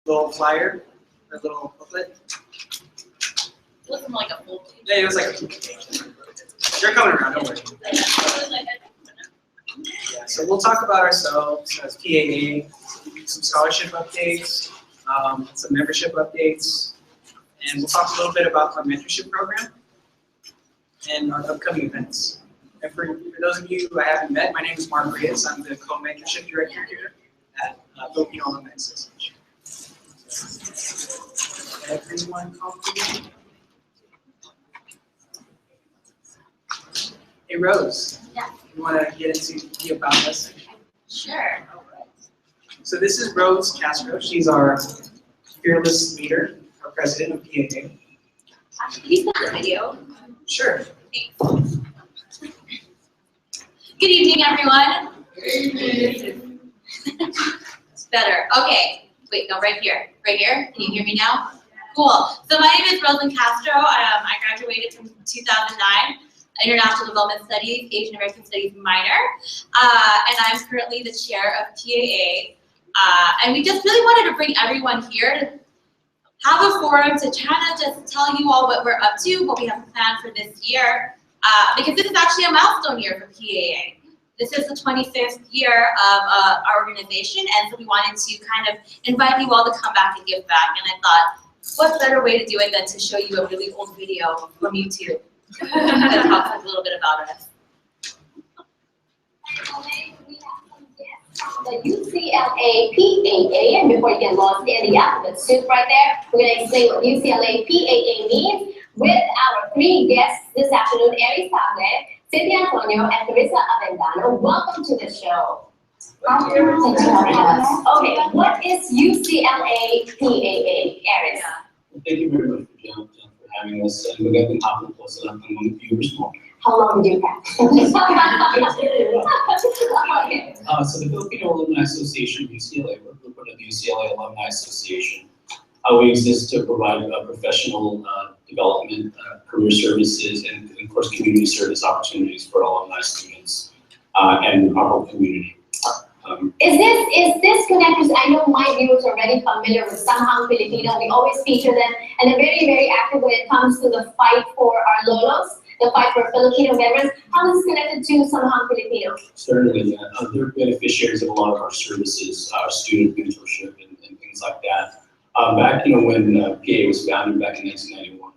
little flyer, or little booklet. It looked more like a full page. Yeah, it was like a page. They're coming around, don't worry. Yeah, so we'll talk about ourselves as PAA, some scholarship updates, some membership updates, and we'll talk a little bit about our mentorship program and our upcoming events. And for those of you who I haven't met, my name is Mark Reyes. I'm the co-mentorship director here at Filipino Alumni Association. Everyone comfortable? Hey Rose, Yeah. you want to get into the about us? Sure. So this is Rose Castro. She's our fearless leader, our president of PAA. Can you start the video? Sure. Thanks. Good evening, everyone. Good evening. It's better. Okay. Wait, no, right here. Right here. Can you hear me now? Cool. So my name is Rosalyn Castro. I graduated from 2009. International Development Studies, Asian American Studies minor, and I'm currently the chair of PAA. And we just really wanted to bring everyone here to have a forum to kind of just tell you all what we're up to, what we have planned for this year, because this is actually a milestone year for PAA. This is the 25th year of our organization, and so we wanted to kind of invite you all to come back and give back. And I thought, what better way to do it than to show you a really old video from YouTube that talks a little bit about us. The UCLA PAA, and before you get lost in the alphabet soup right there, we're going to explain what UCLA PAA means with our three guests this afternoon, Aries Table, Cynthia Antonio, and Teresa Avendano. Welcome to the show. Thanks for having us. Okay, what is UCLA PAA, Aries? Thank you very much for having us. And magandang hapon po sa lahat ng mga viewers mo. How long did you practice? Okay. So the Filipino Alumni Association, UCLA, we're a group of the UCLA Alumni Association. We exist to provide professional development, career services, and of course community service opportunities for alumni students and our whole community. Is this connected? I know my viewers are already familiar with Samahang Pilipino. We always feature them, and they're very, very active when it comes to the fight for our lolos, the fight for Filipino veterans. How is this connected to Samahang Pilipino? Certainly, they're beneficiaries of a lot of our services, our student mentorship, and things like that. Back, when PA was founded back in 1991,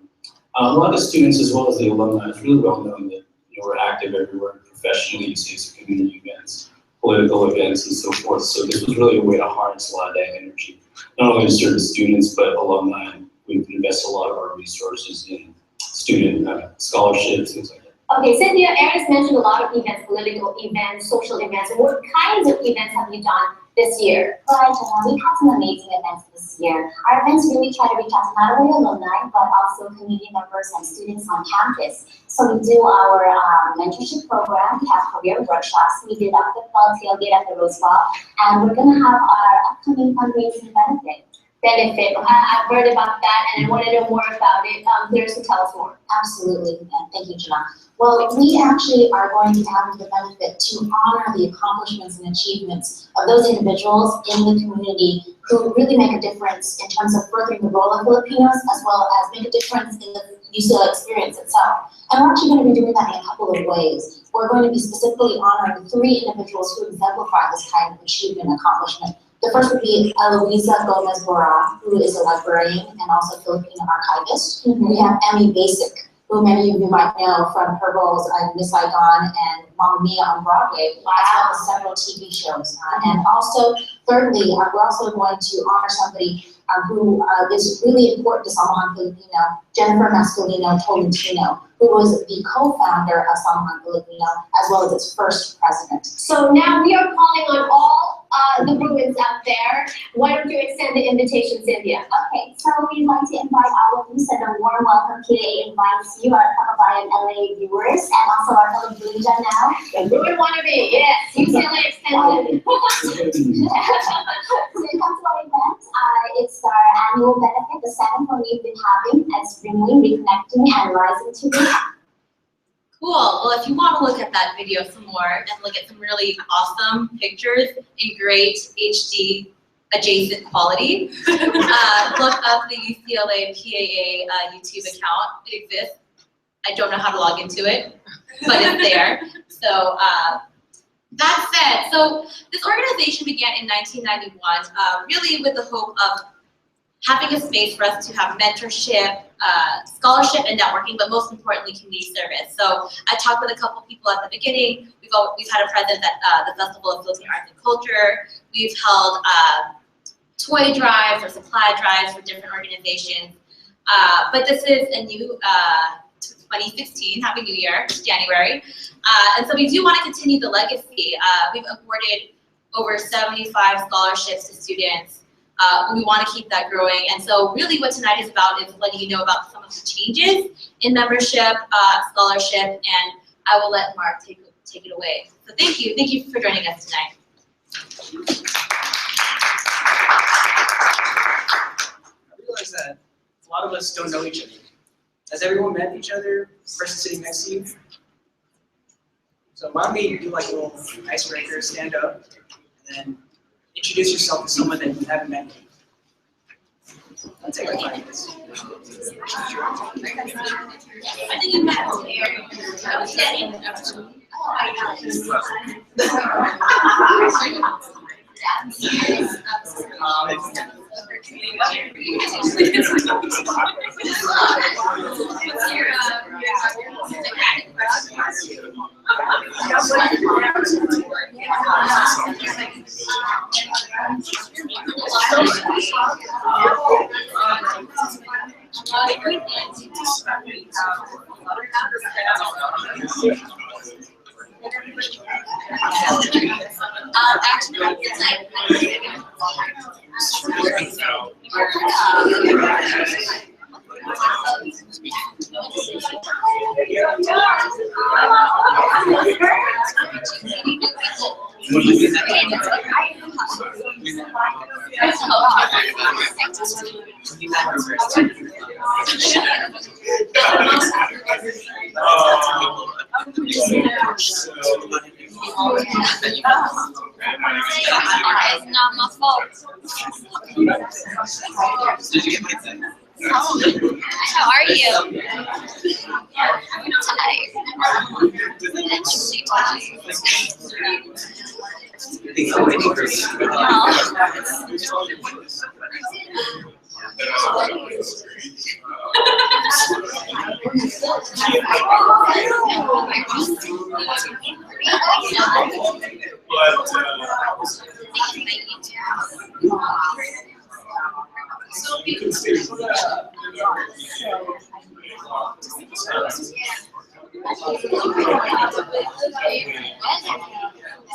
a lot of the students as well as the alumni, it's really well known that we're active everywhere professionally. You see some community events, political events, and so forth. So this was really a way to harness a lot of that energy, not only to serve the students, but alumni. We've invested a lot of our resources in student scholarships, things like that. Okay, Cynthia, Aries mentioned a lot of events, political events, social events. What kinds of events have you done this year? Right, we had some amazing events this year. Our events really try to reach out to not only alumni, but also community members and students on campus. So we do our mentorship program, we have career workshops, we did a football tailgate at the Rose Bowl, and we're gonna have our upcoming fundraising benefit. I've heard about that, and I want to know more about it. Teresa, tell us more. Absolutely, and thank you, Jenna. Well, we actually are going to have the benefit to honor the accomplishments and achievements of those individuals in the community who really make a difference in terms of furthering the role of Filipinos, as well as make a difference in the UCLA experience itself. And we're actually going to be doing that in a couple of ways. We're going to be specifically honoring 3 individuals who exemplify this kind of achievement and accomplishment. The first would be Eloisa Gomez Bora, who is a librarian and also Filipino archivist. We have Emmy Basic, who many of you might know from her roles in Miss Saigon and Mamma Mia on Broadway, as well as several TV shows. And also, thirdly, we're also going to honor somebody who is really important to Samahang Filipino, Jennifer Mascolino Tolentino, who was the co-founder of Samahang Filipino, as well as its first president. So now we are calling on all the Bruins out there. Why don't you extend the invitation, Cynthia? Okay, so we'd like to invite all of you, send a warm welcome. PAA invites you, our Kababayan LA viewers, and also our fellow Bruins now. The Bruin wannabe, yes, UCLA extended. So come to our event. It's our annual benefit, the 7th one we've been having. It's renewing, reconnecting, and rising to be. Cool. Well, if you want to look at that video some more and look at some really awesome pictures in great HD adjacent quality. Look up the UCLA PAA YouTube account. It exists. I don't know how to log into it, but it's there. So that said, so this organization began in 1991, really with the hope of having a space for us to have mentorship, scholarship, and networking, but most importantly, community service. So I talked with a couple people at the beginning. We've had a presence at the Festival of Philippine Arts and Culture. We've held toy drives or supply drives for different organizations. But this is a new 2016, Happy New Year, January. And so we do want to continue the legacy. We've awarded over 75 scholarships to students. We want to keep that growing. And so really what tonight is about is letting you know about some of the changes in membership, scholarship, and I will let Mark take it away. So thank you for joining us tonight. I realize that a lot of us don't know each other. Has everyone met each other, person sitting next to you? So why don't we do like a little icebreaker, stand up, and then introduce yourself to someone that you haven't met. I'll take like 5 minutes. I think you met him here. I was standing. It's not my fault. Did you get my thing? How are you? I'm tired. It's too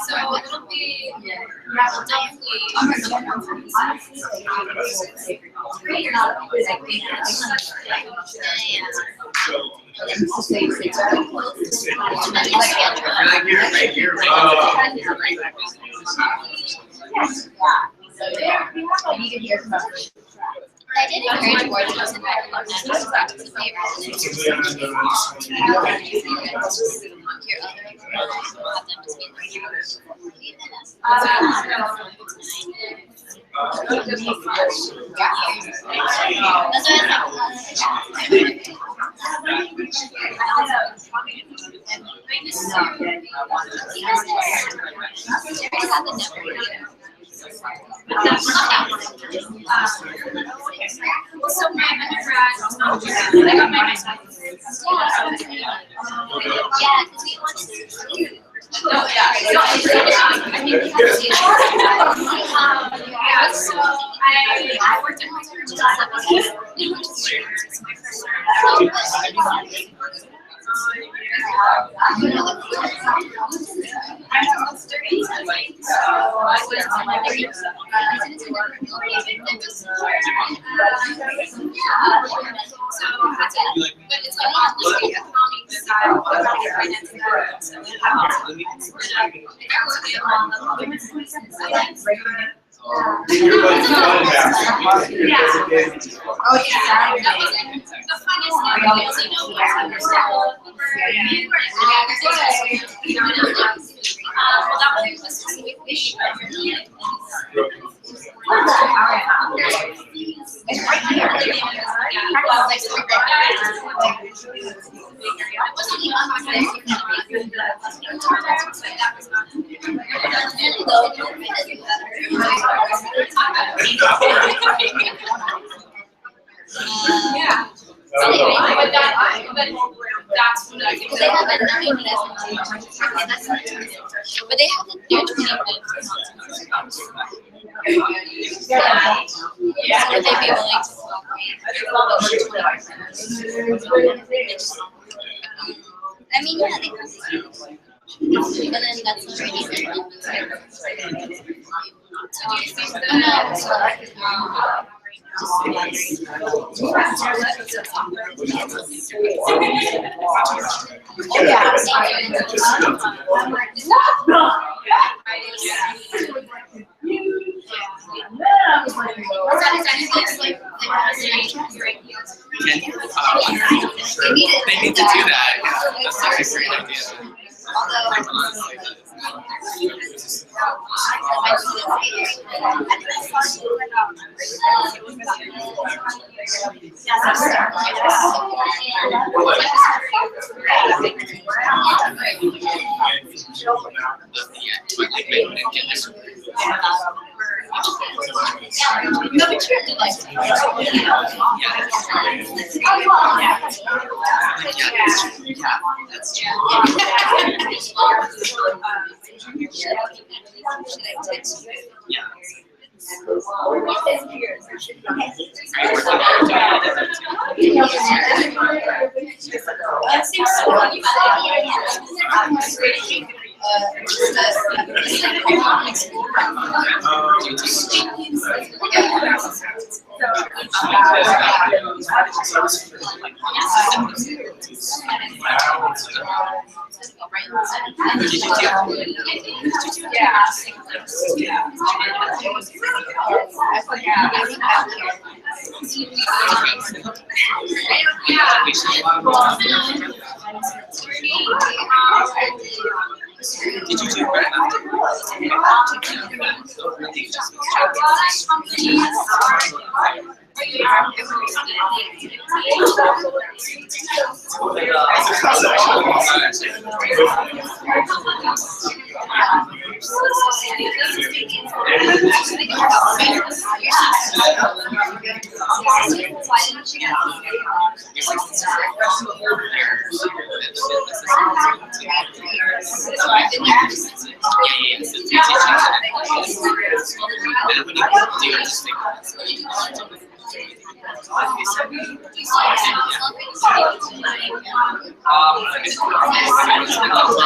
So it'll be I did encourage more to invite alumni to so my undergrad, I got my yeah, because we wanted to. No, yeah, I mean, yeah, so I worked in high It's right here. Yeah. But that's what I think. They have a 9 minutes. But they have a 20 minutes. Yeah. Would they be willing to? I mean, yeah, they have. But then that's already They need to do that. That's actually a great idea. Did you do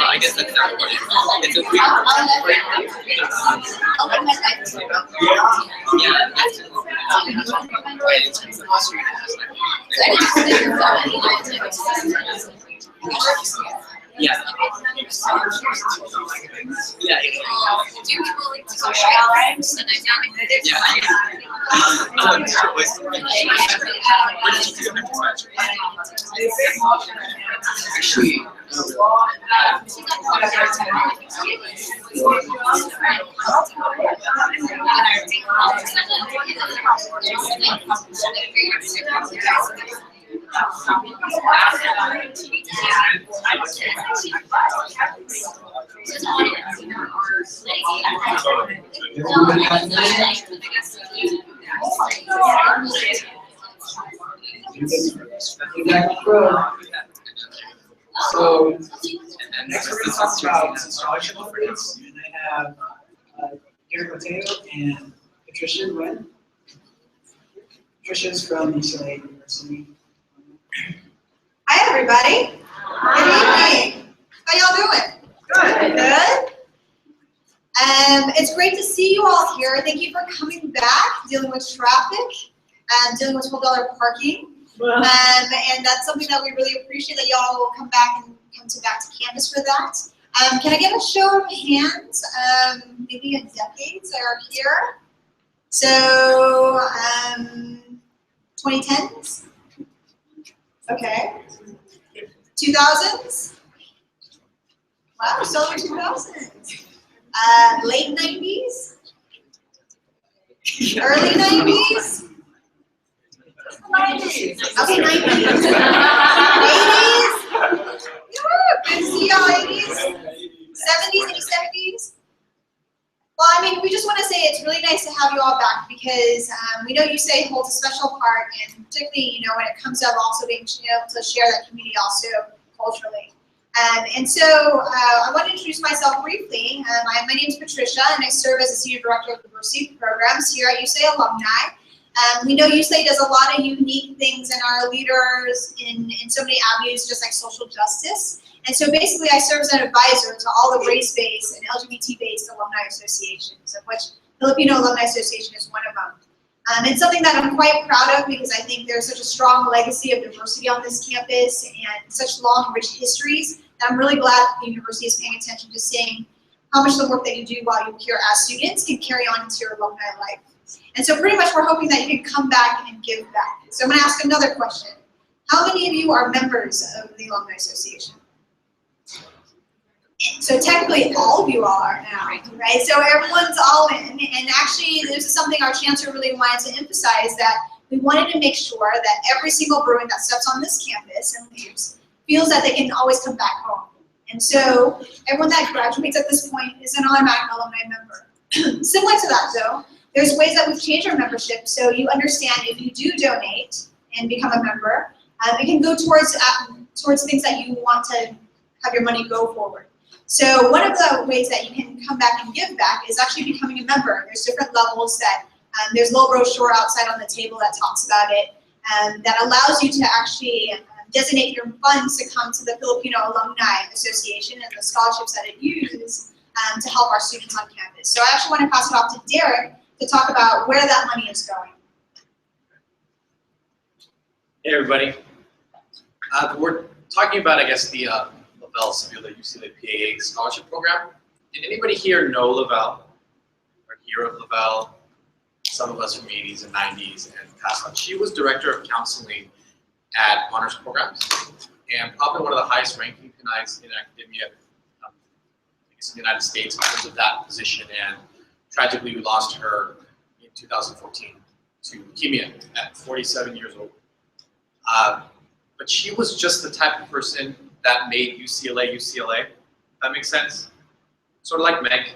I guess that's not what it's a yeah. Yeah. Actually, So, next we're going to talk about some scholarship offerings, and I have Gary Mateo and Patricia Nguyen. Patricia's from UCLA University. Hi, everybody. Good evening. How y'all doing? Good. Good? It's great to see you all here. Thank you for coming back, dealing with traffic, and dealing with $12 parking. And that's something that we really appreciate, that y'all will come back to campus for that. Can I get a show of hands? Maybe in decades that are here. So, 2010s? Okay. 2000s? Wow, we're still in 2000s. Late 90s? Early 90s? 90s. Okay, 90s. 80s? Good to see y'all, 80s. 70s, any 70s? Well, I mean, we just want to say it's really nice to have you all back because we know UCLA holds a special part, and particularly, when it comes up also being able to share that community also culturally. And so I want to introduce myself briefly. My name is Patricia, and I serve as a Senior Director of Diversity Programs here at UCLA Alumni. We know UCLA does a lot of unique things and our leaders in so many avenues, just like social justice. And so basically I serve as an advisor to all the race-based and LGBT-based alumni associations, of which Filipino Alumni Association is one of them. It's something that I'm quite proud of because I think there's such a strong legacy of diversity on this campus and such long, rich histories that I'm really glad that the university is paying attention to seeing how much the work that you do while you're here as students can carry on into your alumni life. And so pretty much we're hoping that you can come back and give back. So I'm going to ask another question. How many of you are members of the Alumni Association? So technically all of you are now, right? So everyone's all in. And actually this is something our chancellor really wanted to emphasize, that we wanted to make sure that every single Bruin that steps on this campus and leaves feels that they can always come back home. And so everyone that graduates at this point is an automatic alumni member. Similar to that though, there's ways that we've changed our membership so you understand if you do donate and become a member, it can go towards things that you want to have your money go forward. So one of the ways that you can come back and give back is actually becoming a member. There's different levels that, there's a little brochure outside on the table that talks about it, that allows you to actually designate your funds to come to the Filipino Alumni Association and the scholarships that it uses to help our students on campus. So I actually want to pass it off to Derek to talk about where that money is going. Hey everybody. We're talking about, I guess, the Lavelle Sevilla UCLA PAA scholarship program. Did anybody here know Lavelle or hear of Lavelle? Some of us from 80s and 90s and past on. She was director of counseling at honors programs and probably one of the highest ranking PNIs in academia, I guess, in the United States in terms of that position. And tragically, we lost her in 2014 to leukemia at 47 years old. But she was just the type of person that made UCLA, UCLA. That makes sense? Sort of like Meg.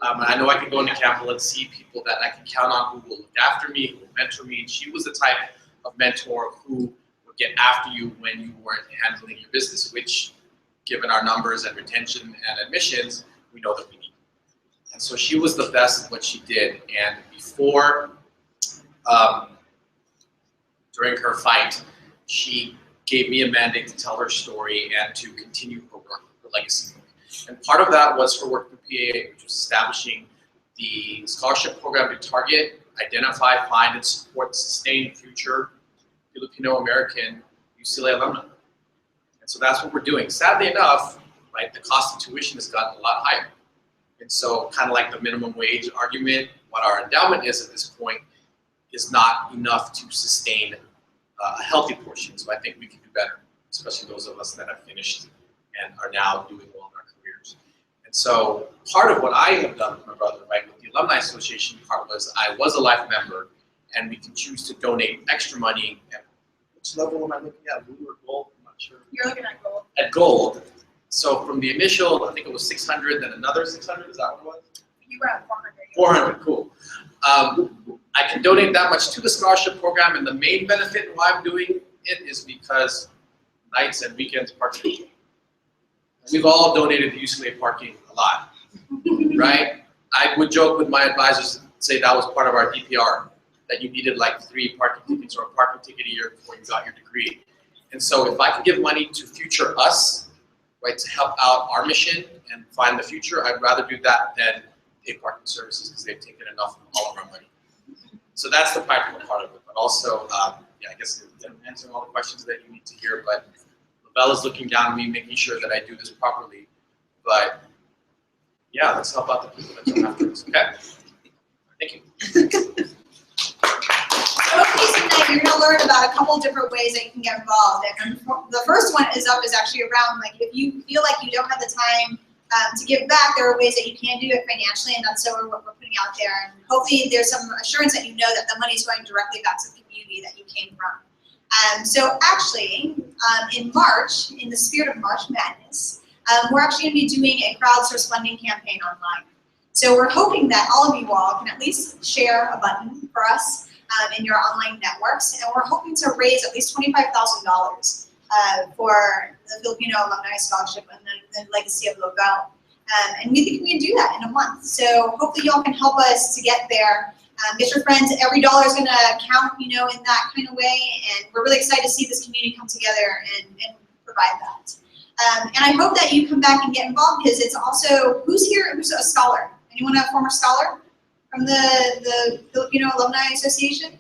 I know I can go into Capital and see people that I can count on who will look after me, who will mentor me. And she was the type of mentor who would get after you when you weren't handling your business, which, given our numbers and retention and admissions, we know that we need. And so she was the best at what she did. And before, during her fight, she gave me a mandate to tell her story and to continue her work, her legacy. And part of that was her work with PAA, which was establishing the scholarship program to target, identify, find, and support sustained future Filipino American UCLA alumni. And so that's what we're doing. Sadly enough, right, the cost of tuition has gotten a lot higher. And so kind of like the minimum wage argument, what our endowment is at this point is not enough to sustain a healthy portion. So I think we can do better, especially those of us that have finished and are now doing well in our careers. And so part of what I have done with my brother, right, with the Alumni Association part was I was a life member, and we can choose to donate extra money. At which level am I looking at? Blue or gold? I'm not sure. You're looking at gold. At gold. So from the initial, I think it was 600, then another 600. Is that what it was? You were at 400. 400. Cool. I can donate that much to the scholarship program, and the main benefit and why I'm doing it is because nights and weekends parking. We've all donated to UCLA parking a lot, right? I would joke with my advisors and say that was part of our DPR, that you needed like 3 parking tickets or a parking ticket a year before you got your degree. And so if I can give money to future us, right, to help out our mission and find the future, I'd rather do that than pay parking services because they've taken enough of all of our money. So that's the practical part of it. But also, yeah, I guess I'm answering all the questions that you need to hear, but Bella's looking down at me, making sure that I do this properly. But yeah, let's help out the people that come after us. Okay. Thank you. Okay, so tonight you're going to learn about a couple different ways that you can get involved. And the first one is actually around, like, if you feel like you don't have the time to give back, there are ways that you can do it financially, and that's what we're putting out there. And hopefully there's some assurance that you know that the money is going directly back to the community that you came from. So actually, in March, in the spirit of March Madness, we're actually going to be doing a crowdsourced funding campaign online. So we're hoping that all of you all can at least share a button for us in your online networks, and we're hoping to raise at least $25,000 for the Filipino Alumni Scholarship and the legacy of Lovell. And we think we can do that in a month. So hopefully y'all can help us to get there. Get your friends. Every dollar is going to count, in that kind of way. And we're really excited to see this community come together and provide that. And I hope that you come back and get involved, because it's also, who's here, who's a scholar? Anyone a former scholar from the Filipino Alumni Association?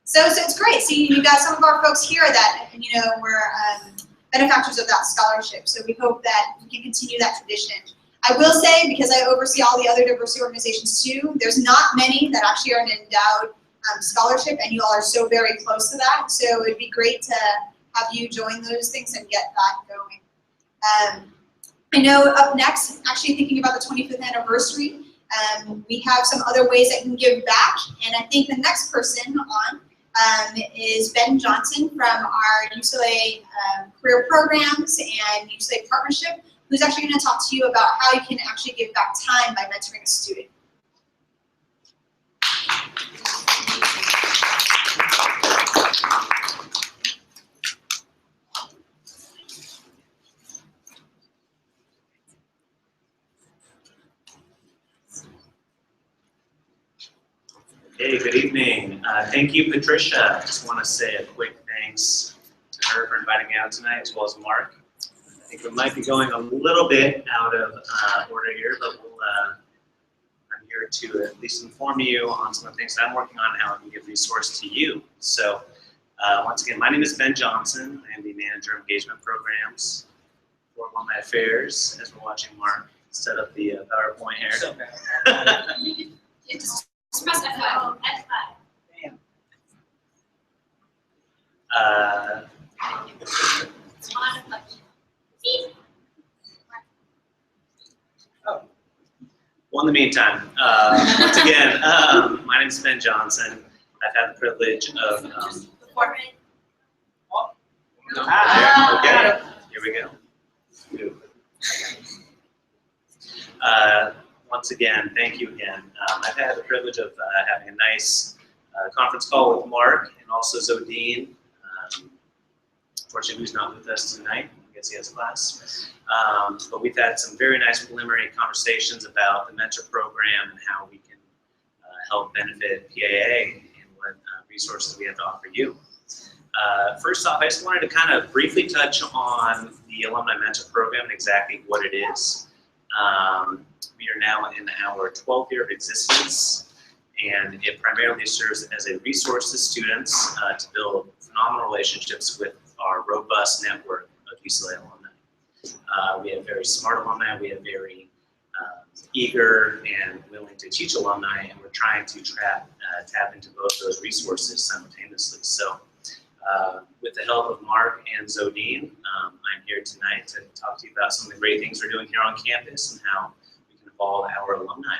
So it's great. See, you got some of our folks here that, were benefactors of that scholarship. So we hope that we can continue that tradition. I will say, because I oversee all the other diversity organizations too, there's not many that actually are an endowed scholarship, and you all are so very close to that. So it'd be great to have you join those things and get that going. I know up next, actually thinking about the 25th anniversary, we have some other ways that you can give back, and I think the next person on is Ben Johnson from our UCLA career programs and UCLA partnership, who's actually going to talk to you about how you can actually give back time by mentoring a student. Hey, good evening. Thank you, Patricia. I just want to say a quick thanks to her for inviting me out tonight, as well as Mark. I think we might be going a little bit out of order here, but I'm here to at least inform you on some of the things that I'm working on and how I can give resource to you. So once again, my name is Ben Johnson. I am the Manager of Engagement Programs for Alumni Affairs, as we're watching Mark set up the PowerPoint here. So bad. Just press F5. Damn. Well, in the meantime, once again, my name is Ben Johnson. I've had the privilege of okay, here we go. Once again, thank you again. I've had the privilege of having a nice conference call with Mark and also Zodine. Unfortunately, who's not with us tonight. I guess he has class. But we've had some very nice preliminary conversations about the mentor program and how we can help benefit PAA and what resources we have to offer you. First off, I just wanted to kind of briefly touch on the Alumni Mentor Program and exactly what it is. We are now in our 12th year of existence, and it primarily serves as a resource to students to build phenomenal relationships with our robust network of UCLA alumni. We have very smart alumni, we have very eager and willing to teach alumni, and we're trying to tap into both those resources simultaneously. So with the help of Mark and Zodine, I'm here tonight to talk to you about some of the great things we're doing here on campus and how we can involve our alumni.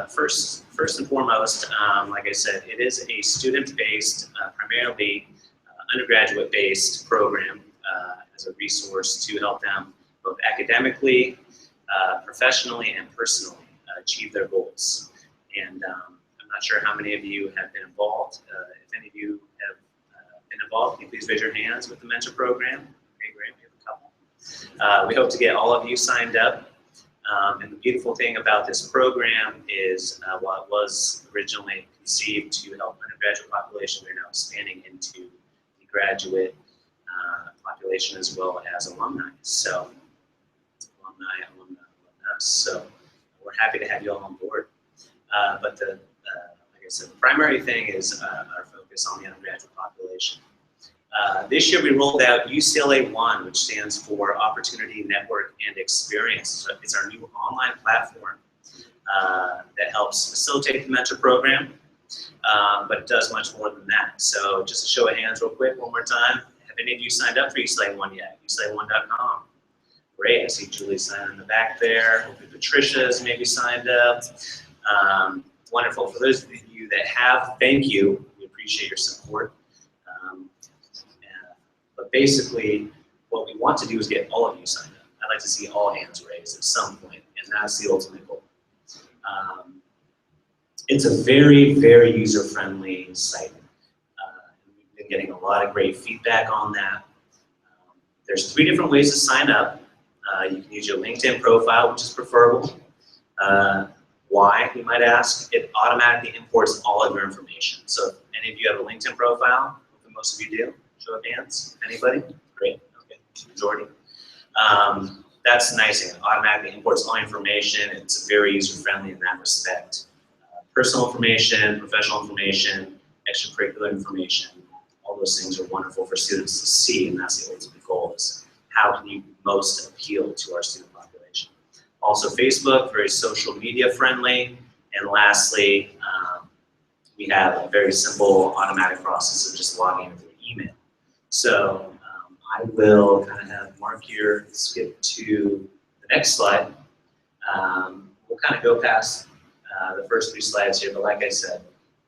First and foremost, like I said, it is a student-based, primarily undergraduate-based program as a resource to help them both academically, professionally, and personally achieve their goals. And I'm not sure how many of you have been involved. If any of you have been involved, can you please raise your hands with the mentor program? Okay, great, we have a couple. We hope to get all of you signed up. And the beautiful thing about this program is while it was originally conceived to help undergraduate population, we're now expanding into the graduate population as well as alumni. So alumni. So we're happy to have you all on board. But like I said, the primary thing is our focus on the undergraduate population. This year we rolled out UCLA One, which stands for Opportunity, Network, and Experience. So it's our new online platform that helps facilitate the mentor program, but it does much more than that. So just a show of hands real quick, one more time. Have any of you signed up for UCLA One yet? UCLA1.com. Great, I see Julie signed in the back there. Hopefully Patricia's maybe signed up. Wonderful. For those of you that have, thank you. We appreciate your support. But basically, what we want to do is get all of you signed up. I'd like to see all hands raised at some point, and that's the ultimate goal. It's a very, very user-friendly site. We've been getting a lot of great feedback on that. There's 3 different ways to sign up. You can use your LinkedIn profile, which is preferable. Why, you might ask? It automatically imports all of your information. So if any of you have a LinkedIn profile, hopefully most of you do. Show of hands. Anybody? Great. Okay. Majority. That's nice. It automatically imports all information. It's very user-friendly in that respect. Personal information, professional information, extracurricular information, all those things are wonderful for students to see, and that's the ultimate goal, is how can you most appeal to our student population. Also Facebook, very social media friendly. And lastly, we have a very simple automatic process of just logging in with your email. So I will kind of have Mark here skip to the next slide. We'll kind of go past the first 3 slides here, but like I said,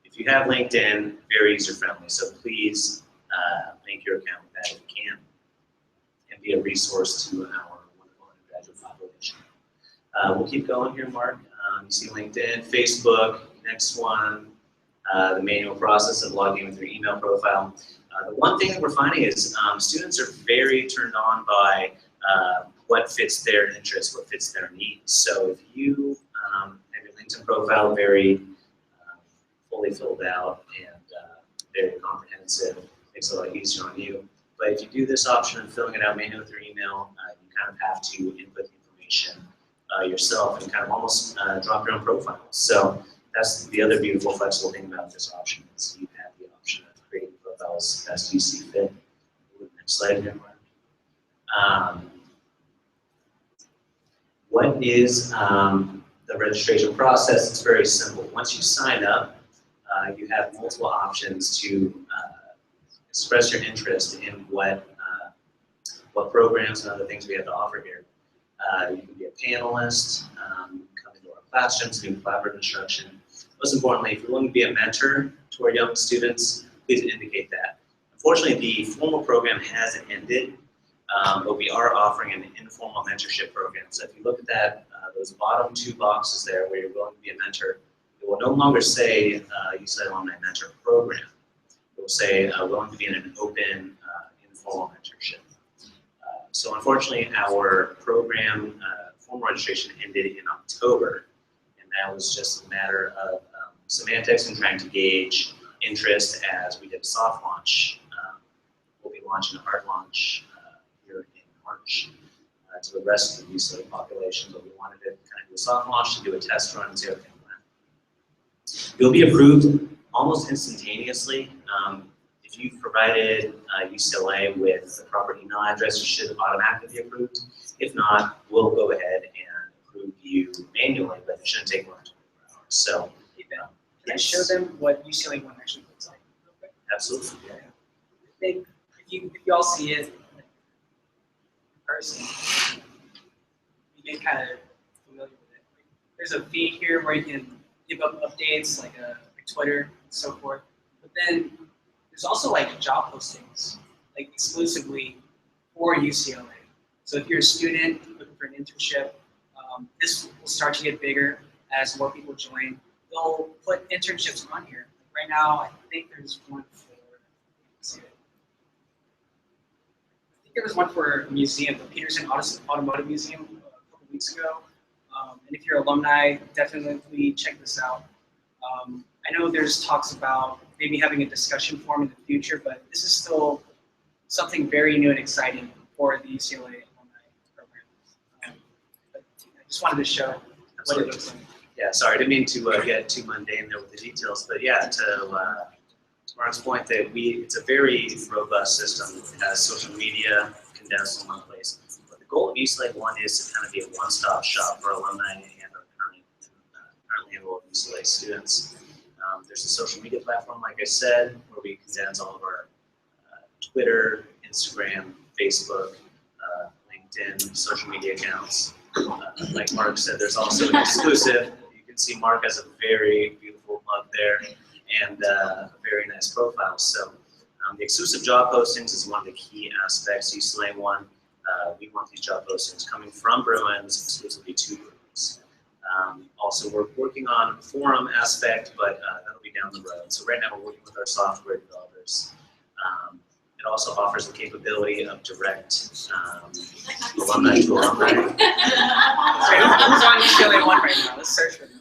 if you have LinkedIn, very user-friendly, so please make your account with that if you can, and be a resource to our wonderful undergraduate population. We'll keep going here, Mark. You see LinkedIn, Facebook, next one, the manual process of logging with your email profile. The one thing that we're finding is students are very turned on by what fits their interests, what fits their needs. So if you have your LinkedIn profile very fully filled out and very comprehensive, makes it a lot easier on you. But if you do this option of filling it out manually with your email, you kind of have to input the information yourself and kind of almost drop your own profile. So that's the other beautiful, flexible thing about this option is you have the option of creating profiles as you see fit. Next slide here, Mark. What is the registration process? It's very simple. Once you sign up, you have multiple options to express your interest in what programs and other things we have to offer here. You can be a panelist, come into our classrooms, do collaborative instruction. Most importantly, if you're willing to be a mentor to our young students, please indicate that. Unfortunately, the formal program has ended, but we are offering an informal mentorship program. So if you look at that, those bottom 2 boxes there where you're willing to be a mentor, it will no longer say UCLA Alumni Mentor Program. It will say willing to be in an open, informal mentorship. So unfortunately, our program formal registration ended in October, and that was just a matter of semantics and trying to gauge interest as we did a soft launch. We'll be launching a hard launch here in March to the rest of the UCLA population, but we wanted to kind of do a soft launch to do a test run and see how everything went. You'll be approved almost instantaneously. If you've provided UCLA with the proper email address, you should automatically be approved. If not, we'll go ahead and approve you manually, but it shouldn't take more than 24 hours. So, Can I show them what UCLA One actually looks like real quick? Absolutely. Yeah. I think if you all see it in person, you get kind of familiar with it. There's a feed here where you can give up updates like Twitter and so forth. But then there's also like job postings, like exclusively for UCLA. So if you're a student looking for an internship, this will start to get bigger as more people join. They'll put internships on here. Like right now, I think there's one for, let's see it. I think there was one for a museum, the Peterson Automotive Museum a couple weeks ago. And if you're alumni, definitely check this out. I know there's talks about maybe having a discussion forum in the future, but this is still something very new and exciting for the UCLA alumni program. But I just wanted to show what it looks like. Yeah, sorry, I didn't mean to get too mundane there with the details, but yeah, to Mark's point that it's a very robust system. It has social media condensed in one place. But the goal of UCLA One is to kind of be a one-stop shop for alumni and our currently enrolled UCLA students. There's a social media platform, like I said, where we condense all of our Twitter, Instagram, Facebook, LinkedIn, social media accounts. Like Mark said, there's also an exclusive. You can see Mark has a very beautiful mug there and a very nice profile. So the exclusive job postings is one of the key aspects. UCLA One, we want these job postings coming from Bruins exclusively to Bruins. Also, we're working on forum aspect, but that'll be down the road. So right now we're working with our software developers. It also offers the capability of direct alumni to alumni. Sorry, who's on UCLA One right now? Let's search for them.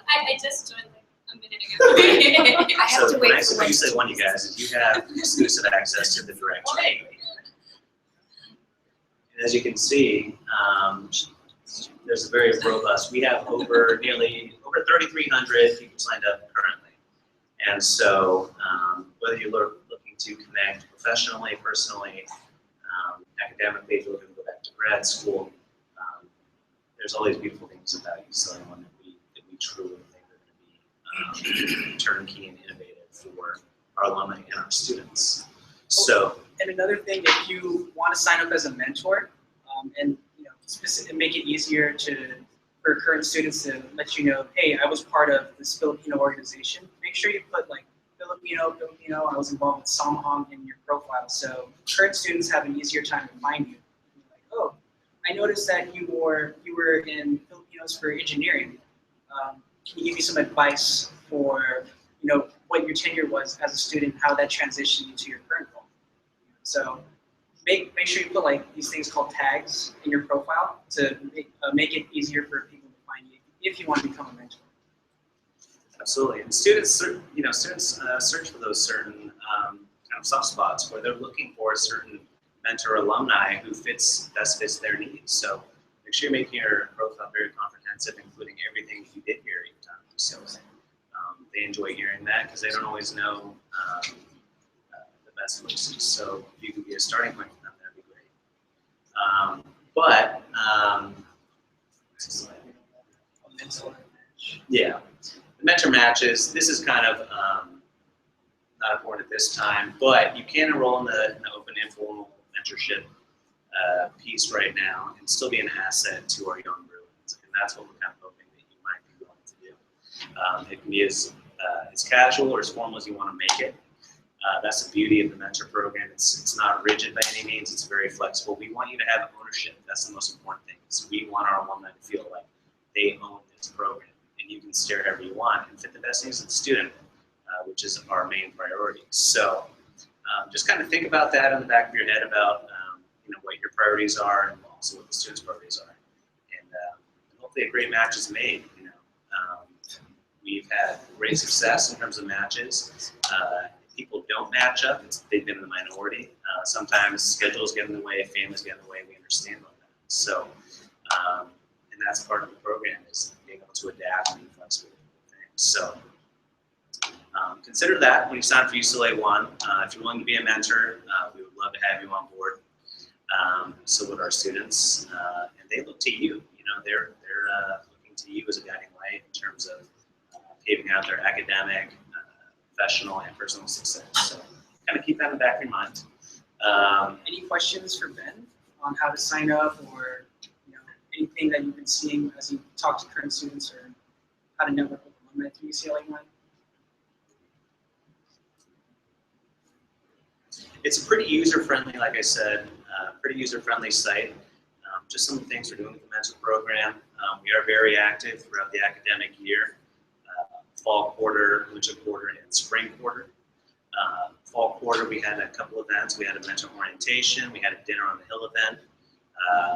I just joined like a minute ago. I have So to wait nice for of UCLA One, you guys, is you have exclusive access to the direct training. And as you can see, there's a very robust, we have over 3,300 people signed up currently. And so whether you're looking to connect professionally, personally, academically, if you're looking to go back to grad school, there's all these beautiful things about UCLA One that we truly think are going to be turnkey and innovative for our alumni and our students. So, And another thing, if you want to sign up as a mentor, and make it easier for current students to let you know, hey, I was part of this Filipino organization. Make sure you put like Filipino. I was involved with Samhang in your profile, so current students have an easier time to find you. Like, oh, I noticed that you were in Filipinos for engineering. Can you give me some advice for what your tenure was as a student, how that transitioned into your current role? So make sure you put like these things called tags in your profile to make it easier for people to find you if you want to become a mentor. absolutely, and students, search for those certain kind of soft spots where they're looking for a certain mentor alumni who best fits their needs. So make sure you're making your profile very comprehensive, including everything you did here at your time. So they enjoy hearing that because they don't always know the best places. So if you could be a starting point for them, that'd be great. Yeah, the mentor matches. This is kind of not important at this time, but you can enroll in the open informal mentorship piece right now and still be an asset to our young Bruins, and that's what we're kind of hoping that you might be willing to do. It can be as casual or as formal as you want to make it. That's the beauty of the mentor program. It's not rigid by any means. It's very flexible. We want you to have ownership. That's the most important thing. So we want our alumni to feel like they own this program, and you can steer however you want and fit the best needs of the student, which is our main priority. So just kind of think about that in the back of your head about what your priorities are and also what the students' priorities are, and hopefully a great match is made. We've had great success in terms of matches. People don't match up, they've been in the minority. Sometimes schedules get in the way, families get in the way, we understand all that. So, and that's part of the program, is being able to adapt and be flexible with things. So, consider that when you sign up for UCLA One. If you're willing to be a mentor, we would love to have you on board. So would our students, and they look to you. They're looking to you as a guiding light in terms of paving out their academic, professional, and personal success. So kind of keep that in the back of your mind. Any questions for Ben on how to sign up, or anything that you've been seeing as you talk to current students, or how to network with alumni through UCLA One? It's a pretty user-friendly, like I said, pretty user-friendly site. Just some of the things we're doing with the mentor program. We are very active throughout the academic year. Fall quarter, winter quarter, and spring quarter. Fall quarter, we had a couple events. We had a mentor orientation. We had a dinner on the Hill event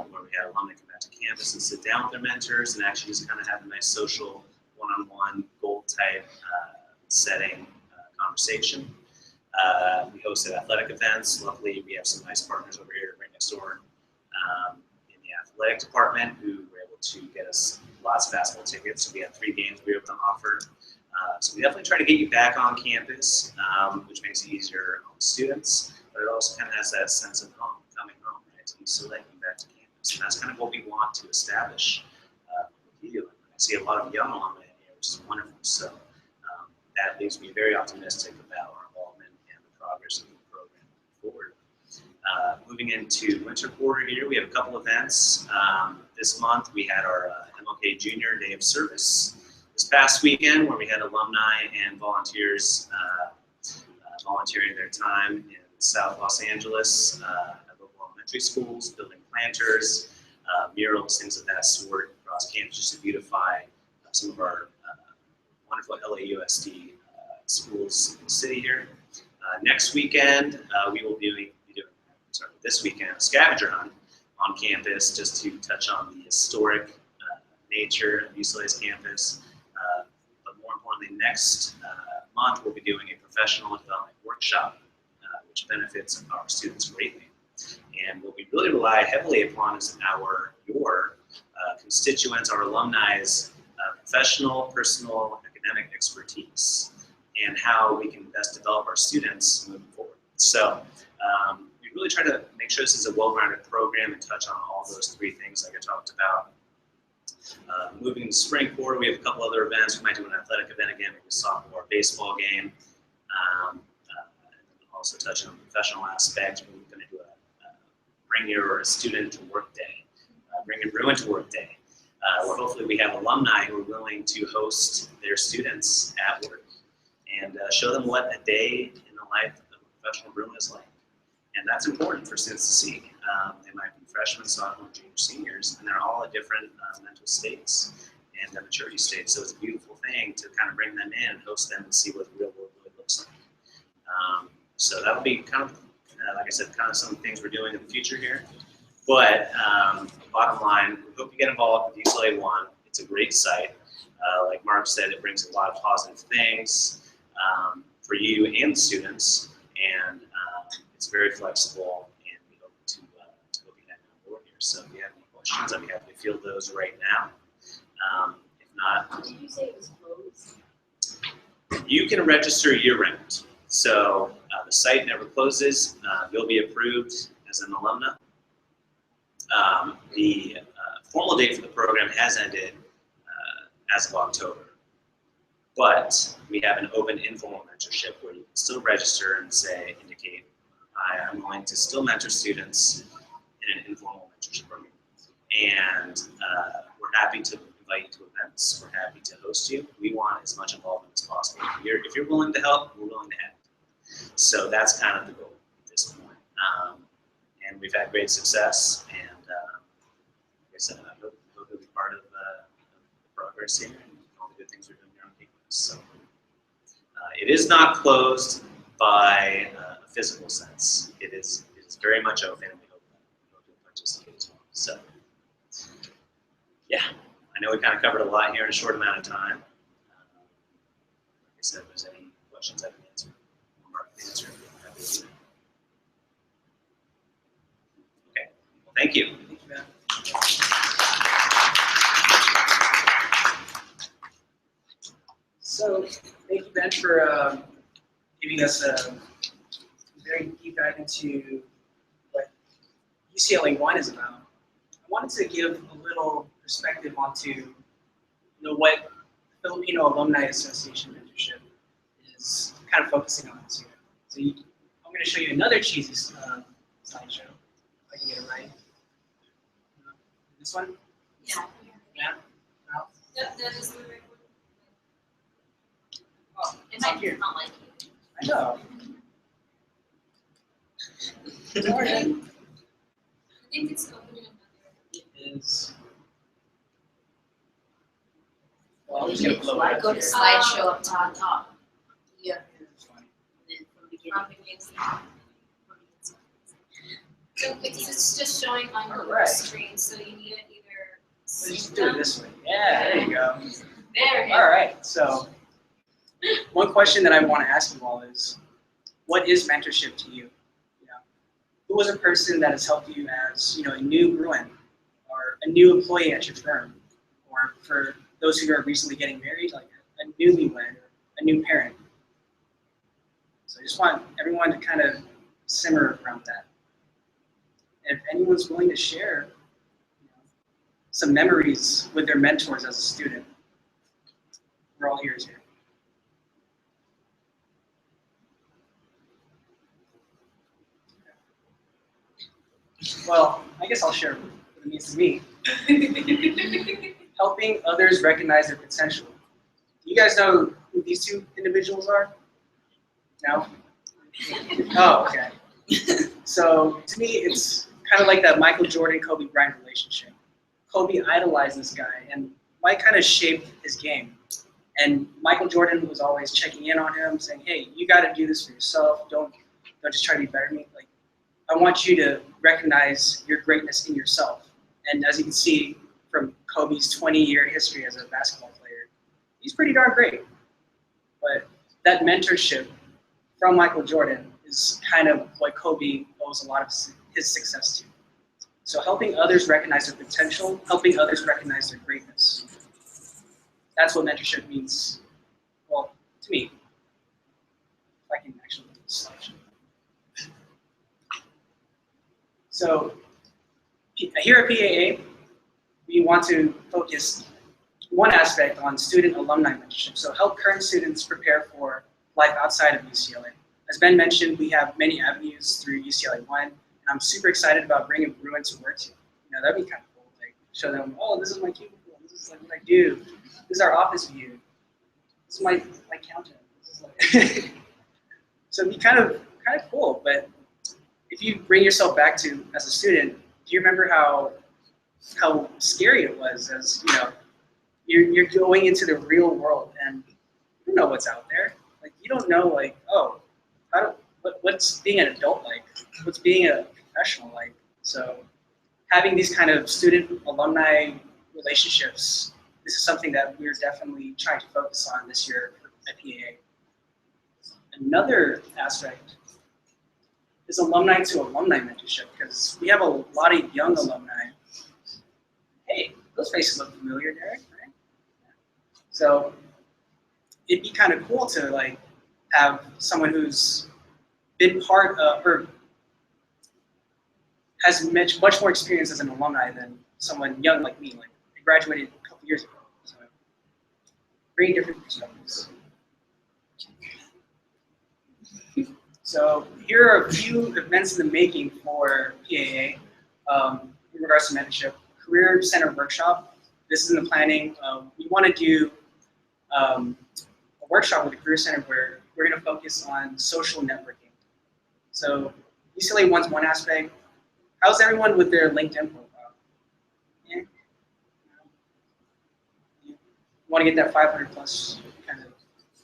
where we had alumni come back to campus and sit down with their mentors and actually just kind of have a nice social one-on-one goal type setting conversation. We hosted athletic events. Luckily, we have some nice partners over here right next door in the athletic department who were able to get us lots of basketball tickets. So we had 3 games we were able to offer. So we definitely try to get you back on campus, which makes it easier on students, but it also kind of has that sense of home, coming home, right, to UCLA, coming back to campus. And that's kind of what we want to establish with you. I see a lot of young alumni in here, which is wonderful. So that leaves me very optimistic about our involvement and the progress of the program moving forward. Moving into winter quarter here, we have a couple events. This month we had our MLK Junior Day of Service this past weekend, where we had alumni and volunteers volunteering their time in South Los Angeles at local elementary schools, building planters, murals, things of that sort across campus, just to beautify some of our wonderful LAUSD schools in the city here. Next weekend, we will be doing this weekend, a scavenger hunt on campus, just to touch on the historic nature of UCLA's campus. But more importantly, next month we'll be doing a professional development workshop, which benefits our students greatly. And what we really rely heavily upon is your constituents, our alumni's professional, personal, academic expertise, and how we can best develop our students moving forward. So we really try to make sure this is a well-rounded program and touch on all those three things like I talked about. Moving into spring quarter, we have a couple other events. We might do an athletic event again, maybe a softball, baseball game. Also touching on the professional aspect, we're going to do a bring your student to work day, bring your Bruin to work day, where hopefully we have alumni who are willing to host their students at work and show them what a day in the life of a professional Bruin is like. And that's important for students to see. They might be freshmen, sophomore, junior, seniors, and they're all at different mental states and maturity states. So it's a beautiful thing to kind of bring them in and host them and see what the real world really looks like. So that'll be kind of, like I said, kind of some things we're doing in the future here. But bottom line, we hope you get involved with UCLA One. It's a great site. Like Mark said, it brings a lot of positive things for you and the students, and it's very flexible, and we hope to hope you have on board here. So if you have any questions, I'd be happy to field those right now. If not, Did you say it was closed? you can register year-round. So the site never closes. You'll be approved as an alumna. The formal date for the program has ended as of October, but we have an open informal mentorship where you can still register and indicate, I'm willing to still mentor students in an informal mentorship program. And we're happy to invite you to events. We're happy to host you. We want as much involvement as possible. If you're willing to help, we're willing to help. So that's kind of the goal at this point. And we've had great success. And like I said, I hope you'll be part of the progress here and all the good things we're doing here on campus. So it is not closed by a physical sense. It is very much open, and we hope you'll participate as well. So yeah, I know we kind of covered a lot here in a short amount of time. Like I said, if there's any questions I can answer, or Mark can answer, I'm happy to do that. Okay, well, thank you. Thank you, Ben. So, thank you, Ben, for giving us a very deep dive into what UCLA One is about. I wanted to give a little perspective onto what Filipino Alumni Association mentorship is kind of focusing on this year. So I'm going to show you another cheesy slideshow, if I can get it right. This one? Yeah. Yeah? No? Yep, that is the right one. Oh, It it's up might here. not like you. I know. Don't worry. I think it's opening another. It is. Well, I'm just gonna blow it up Go to here. slideshow up top. Yeah. It's fine. And then from beginning. So it's just showing on your Alright. screen, so you need it either. Let's just do it this way. Yeah, there you go. There it is. All right. So, one question that I want to ask you all is, what is mentorship to you? Who was a person that has helped you as a new Bruin, or a new employee at your firm, or for those who are recently getting married, like a newlywed, or a new parent? So I just want everyone to kind of simmer around that. And if anyone's willing to share some memories with their mentors as a student, we're all ears here. Well, I guess I'll share what it means to me. Helping others recognize their potential. Do you guys know who these two individuals are? No? Oh, okay. So to me, it's kind of like that Michael Jordan, Kobe Bryant relationship. Kobe idolized this guy, and Mike kind of shaped his game. And Michael Jordan was always checking in on him, saying, "Hey, you got to do this for yourself. Don't just try to be better than me. Like, I want you to recognize your greatness in yourself." And as you can see from Kobe's 20-year history as a basketball player, he's pretty darn great. But that mentorship from Michael Jordan is kind of what Kobe owes a lot of his success to. So helping others recognize their potential, helping others recognize their greatness. That's what mentorship means, well, to me. If I can actually do this selection. So here at PAA, we want to focus one aspect on student alumni mentorship. So help current students prepare for life outside of UCLA. As Ben mentioned, we have many avenues through UCLA One, and I'm super excited about bringing Bruin to work to. That'd be kind of cool. Like, show them, oh, this is my cubicle. This is like what I do. This is our office view. This is my counter. This is like so it'd be kind of cool. But if you bring yourself back to as a student, do you remember how scary it was? As you're going into the real world and you don't know what's out there. Like you don't know what's being an adult like, what's being a professional like. So having these kind of student alumni relationships, this is something that we're definitely trying to focus on this year at PAA. Another aspect is alumni to alumni mentorship, because we have a lot of young alumni. Hey, those faces look familiar, Derek, right? So it'd be kind of cool to have someone who's been part of or has much more experience as an alumni than someone young like me. Like I graduated a couple years ago, so bringing different perspectives. So here are a few events in the making for PAA in regards to mentorship. Career Center Workshop. This is in the planning. We want to do a workshop with the Career Center where we're going to focus on social networking. So UCLA One's one aspect. How's everyone with their LinkedIn profile? Yeah. You want to get that 500 plus kind of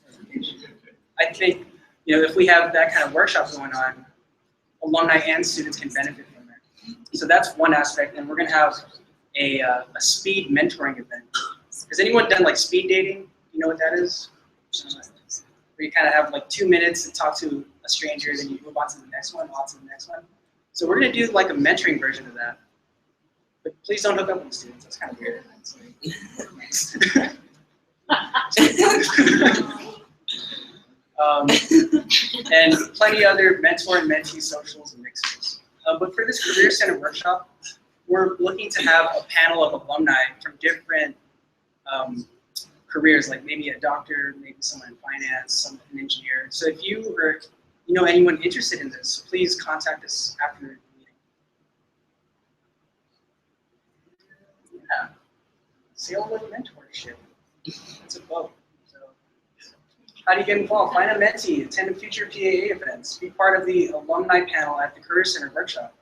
reputation. I think if we have that kind of workshop going on, alumni and students can benefit from it. So that's one aspect, and we're going to have a speed mentoring event. Has anyone done speed dating? You know what that is? Where you kind of have 2 minutes to talk to a stranger, then you move on to the next one, on to the next one. So we're going to do a mentoring version of that. But please don't hook up with students. That's kind of weird. And plenty other mentor and mentee socials and mixers. But for this Career Center workshop, we're looking to have a panel of alumni from different careers, like maybe a doctor, maybe someone in finance, an engineer. So if you or anyone interested in this, please contact us after the meeting. Yeah. Sale with mentorship. That's a vote. How do you get involved? Find a mentee, attend future PAA events, be part of the alumni panel at the Career Center workshop,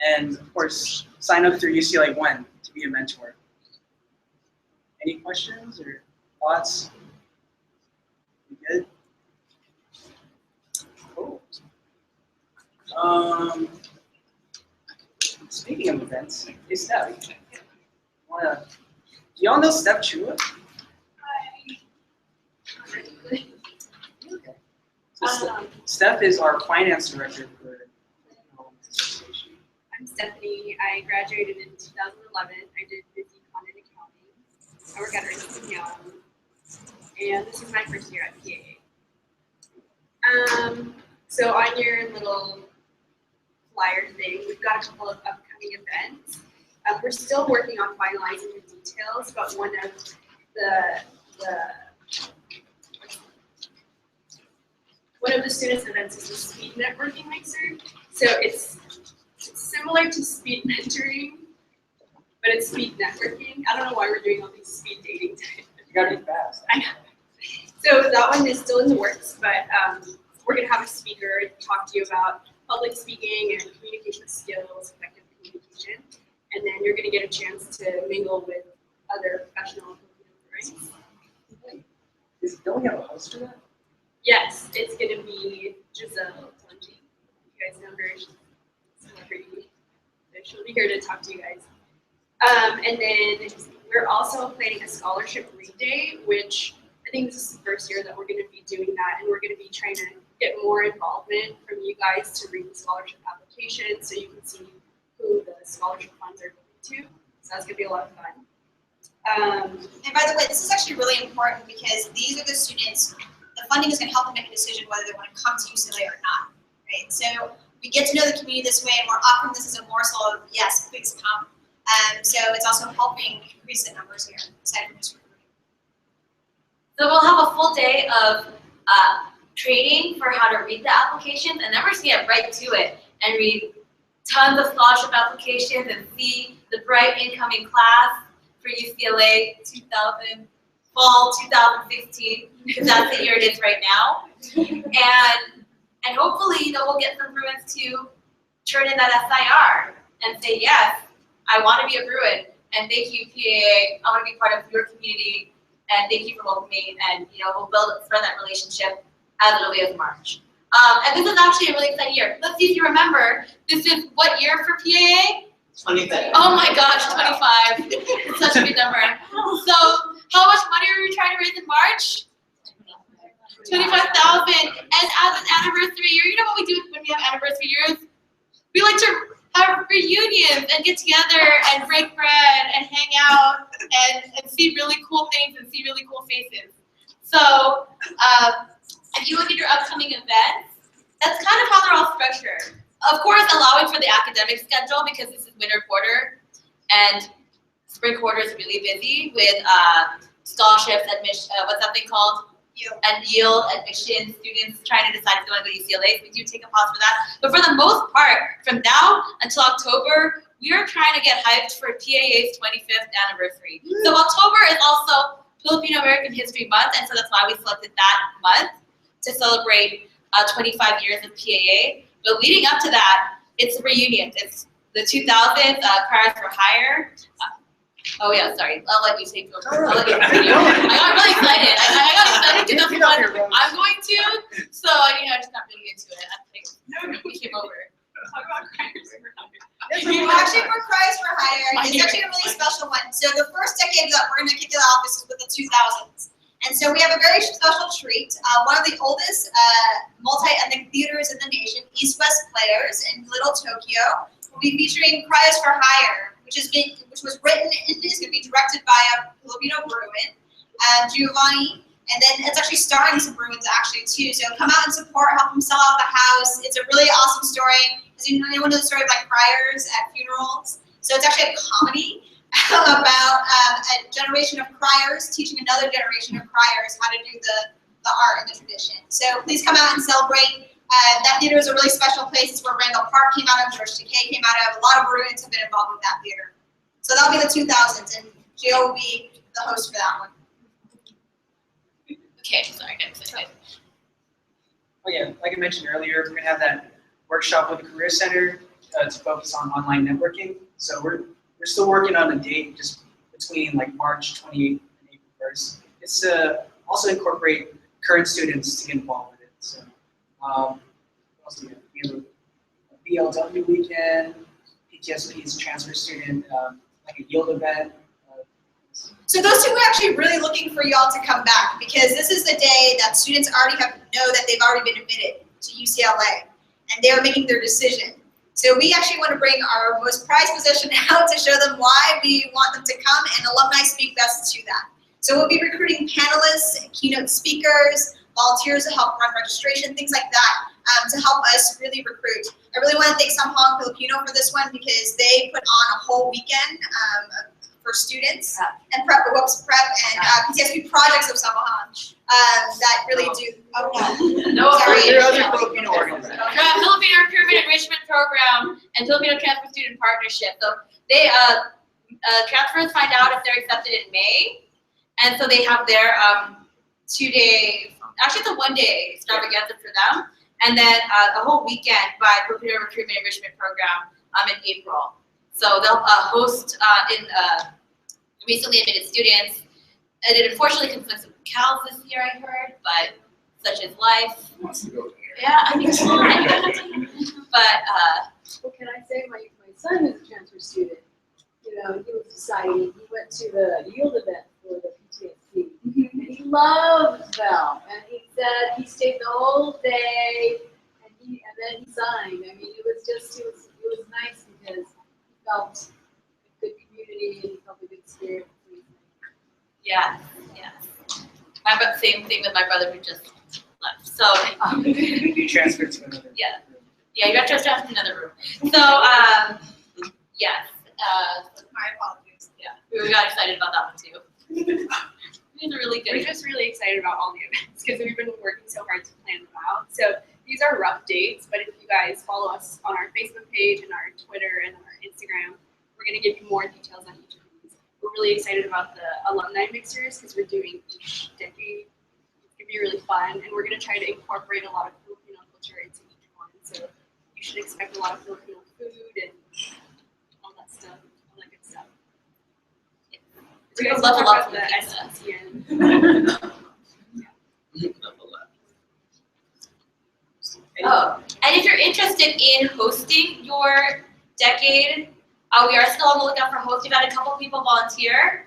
and of course, sign up through UCLA One to be a mentor. Any questions or thoughts? You good? Cool. Speaking of events, hey Steph, do y'all know Steph Chua? So Steph is our finance director for the Pilipino Alumni Association. I'm Stephanie. I graduated in 2011. I did business econ and accounting. I work at Ernst & Young, and this is my first year at PAA. So on your little flyer thing, we've got a couple of upcoming events. We're still working on finalizing the details, but one of one of the students' events is a speed networking mixer. So it's similar to speed mentoring, but it's speed networking. I don't know why we're doing all these speed dating types. You gotta be fast. I know. So that one is still in the works, but we're gonna have a speaker talk to you about public speaking and communication skills, effective communication, and then you're gonna get a chance to mingle with other professional Filipinos. Don't we have a host for that? Yes, it's gonna be Giselle Tunji. You guys know her, she's a celebrity. So she'll be here to talk to you guys. And then we're also planning a scholarship read day, which I think this is the first year that we're gonna be doing that, and we're gonna be trying to get more involvement from you guys to read the scholarship application so you can see who the scholarship funds are going to. So that's gonna be a lot of fun. And by the way, this is actually really important because these are the students, the funding is gonna help them make a decision whether they wanna come to UCLA or not, right? So we get to know the community this way, and we're offering this as a morsel of, yes, please come. So it's also helping increase the numbers here, aside from just recruiting. So we'll have a full day of training for how to read the applications, and then we're just gonna get right to it and read tons of scholarship applications and see the bright incoming class for UCLA fall 2016, because that's the year it is right now. And hopefully, we'll get some Bruins to turn in that SIR and say, yes, I want to be a Bruin, and thank you, PAA. I want to be part of your community, and thank you for welcoming me. And we'll spread that relationship as early as March. And this is actually a really exciting year. Let's see if you remember. This is what year for PAA? 25. Oh my gosh, 25. It's such a big number. So, how much money are we trying to raise in March? 25,000. And as an anniversary year, you know what we do when we have anniversary years? We like to have reunions and get together and break bread and hang out and see really cool things and see really cool faces. So, if you look at your upcoming events, that's kind of how they're all structured. Of course, allowing for the academic schedule because this is winter quarter and spring quarter is really busy with scholarships, admission, what's that thing called? Yield admission, students trying to decide if they want to go to UCLA. So we do take a pause for that. But for the most part, from now until October, we are trying to get hyped for PAA's 25th anniversary. So October is also Filipino American History Month, and so that's why we selected that month to celebrate 25 years of PAA. But leading up to that, it's a reunion. It's the 2000s, Criers for Hire. Oh yeah, sorry. I'll let you say it. I got really excited. I got excited because that's what I'm going to. So, just not really into it. I think we came over. Talk about Criers for Hire. Well, actually, for Criers for Hire, it's actually a really special one. So the first decade that we're going to kick it off is with the 2000s. And so we have a very special treat. One of the oldest multi-ethnic theaters in the nation, East West Players in Little Tokyo, will be featuring Criers for Hire, which was written and is going to be directed by a Filipino Bruin, Giovanni. And then it's actually starring some Bruins actually too. So come out and support, help them sell out the house. It's a really awesome story. As you know, anyone knows the story of like criers at funerals. So it's actually a comedy about a generation of criers teaching another generation of criers how to do the art and the tradition. So please come out and celebrate. That theater is a really special place. It's where Randall Park came out of, George Takei came out of. A lot of Bruins have been involved with that theater. So that'll be the 2000s, and Gio will be the host for that one. Okay, sorry, I got excited. Oh yeah, like I mentioned earlier, we're gonna have that workshop with the Career Center to focus on online networking. So we're still working on a date just between like March 28th and April 1st. It's to also incorporate current students to get involved with it. So what else do we have? We have a BLW weekend, PTSP's transfer student, like a yield event. So those two are actually really looking for y'all to come back because this is the day that students already know that they've already been admitted to UCLA and they're making their decision. So we actually want to bring our most prized possession out to show them why we want them to come, and alumni speak best to that. So we'll be recruiting panelists, keynote speakers, volunteers to help run registration, things like that, to help us really recruit. I really want to thank Samahang Filipino for this one because they put on a whole weekend for students and prep and PTSP projects of Samahang that really do. Oh no, No, sorry. There are other Filipino organizations. Filipino Recruitment and Enrichment Program and Filipino Transfer Student Partnership. So they transfers find out if they're accepted in May, and so they have their 2-day, actually it's a 1-day extravaganza for them, and then a whole weekend by Filipino Recruitment Enrichment Program in April. So they'll host recently admitted students, and it unfortunately conflicts with CALS this year, I heard, but such is life. Yeah, I mean, come on. But What can I say? My son is a transfer student. You know, he was deciding, he went to the yield event for the PTSD, and he loves them. And he said he stayed the whole day, and then he signed. I mean, it was nice because he felt a good community and he felt a good spirit. yeah. Same thing with my brother who just left. So You transferred to another. yeah, you got to transfer to another room. So yes, My apologies. yeah, we got excited about that one too. These are really We're good. just really excited about all the events because we've been working so hard to plan them out. So these are rough dates, but if you guys follow us on our Facebook page and our Twitter and our Instagram, we're going to give you more details on each of these. We're really excited about the alumni mixers because we're doing each decade. It's going to be really fun, and we're going to try to incorporate a lot of Filipino culture into each one. So you should expect a lot of Filipino food and all that stuff, all that good stuff. We You guys love talk a lot about of the pizza. SCN. Oh, and if you're interested in hosting your decade, we are still on the lookout for hosts. We've had a couple people volunteer,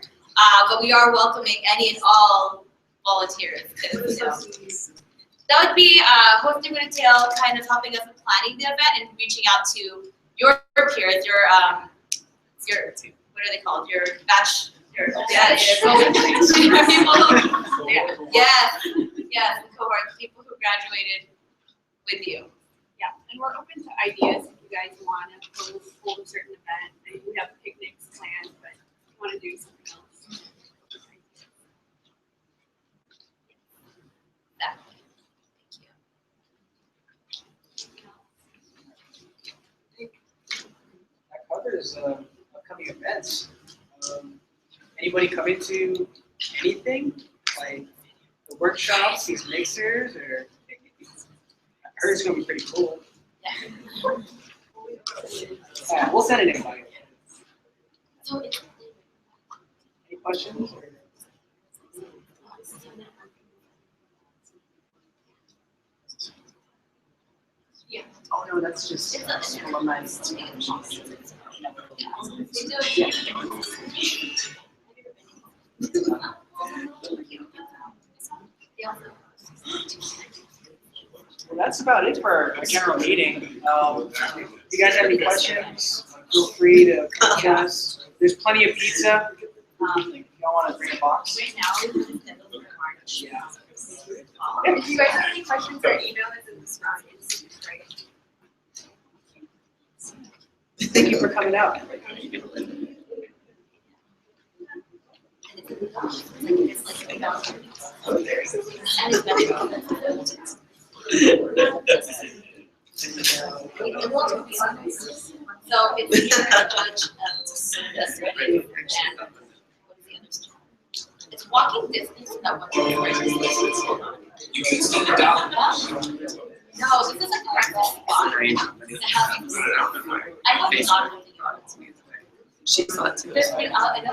but we are welcoming any and all volunteers. That would be hosting would entail kind of helping us with planning the event and reaching out to your peers, your what are they called? Your batch. Your people. Yes, and cohorts, people who graduated with you. Yeah, and we're open to ideas if you guys want to hold a certain event. Maybe we have picnics planned, but if you want to do something else. That covers upcoming events. Anybody coming to anything? Like the workshops, these mixers, or I heard it's gonna be pretty cool. We'll send an invite. So it's Any questions? yeah. Oh no, that's just alumni. Well, that's about it for our general meeting. If you guys have any questions, feel free to contact us. There's plenty of pizza. If y'all want to bring a box. Right now, we're scheduled for March. Yeah. If you guys have any questions or email us in this round, it's great. Thank you for coming out. So it's here a judge and it's walking distance to that one. You can send it down. No, this is a practice spot. I hope it's not really honest. She's not too. There's been another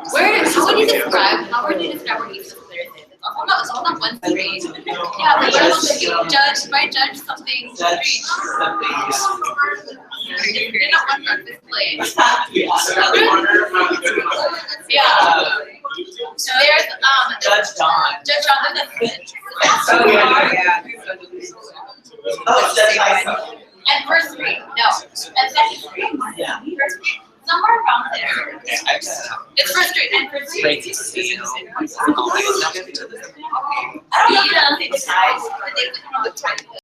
how would you describe where each of the players is? It's all not one street. Yeah, but might judge something street. They're not one breakfast place. Yeah. So there's Judge Don. Judge John, that's Oh, yeah. Oh, Judge Don. and First Street, no, and Second Street. Yeah. First Street, somewhere around there. It's First Street and First Street. Great to see you. I don't know, you don't think the size, I think the